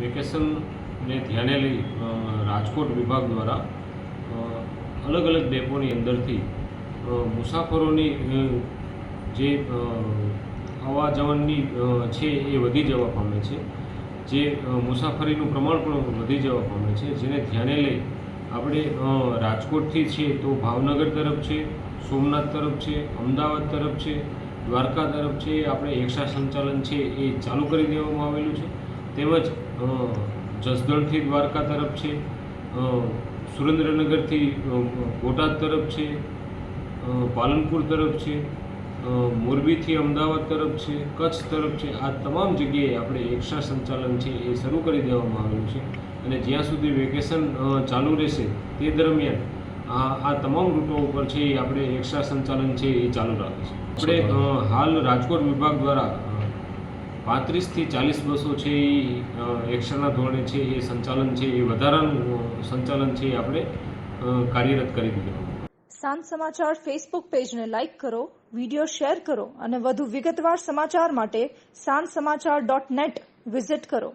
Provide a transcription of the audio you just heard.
વેકેશનને ધ્યાને લઈ રાજકોટ વિભાગ દ્વારા અલગ અલગ ડેપોની અંદરથી મુસાફરોની જે આવવા જવાની છે એ વધી જવા પામે છે, જે મુસાફરીનું પ્રમાણ પણ વધી જવા પામે છે, જેને ધ્યાને લઈ આપણે રાજકોટથી છે તો ભાવનગર તરફ છે, સોમનાથ તરફ છે, અમદાવાદ તરફ છે, દ્વારકા તરફ છે, આપણે એક્સ્ટ્રા સંચાલન છે એ ચાલુ કરી દેવામાં આવેલું છે। તેમજ જસદણથી દ્વારકા તરફ છે, સુરેન્દ્રનગરથી બોટાદ તરફ છે, પાલનપુર તરફ છે, મોરબીથી અમદાવાદ તરફ છે, કચ્છ તરફ છે। આ તમામ જગ્યાએ આપણે એક્સ્ટ્રા સંચાલન છે એ શરૂ કરી દેવામાં આવેલું છે અને જ્યાં સુધી વેકેશન ચાલુ રહેશે તે દરમિયાન આ તમામ રૂટો ઉપર છે એ આપણે એક્સ્ટ્રા સંચાલન છે એ ચાલુ રાખીશું। આપણે હાલ રાજકોટ વિભાગ દ્વારા 35 થી 40 બસો છે એ એક્સ્ટ્રાના ધોરણે છે એ સંચાલન છે એ વધારાનું સંચાલન છે એ આપણે કાર્યરત કરી દીધું। સાંજ સમાચાર ફેસબુક પેજને લાઇક કરો, વિડીયો શેર કરો અને વધુ વિગતવાર સમાચાર માટે sanssamachar.net વિઝિટ કરો।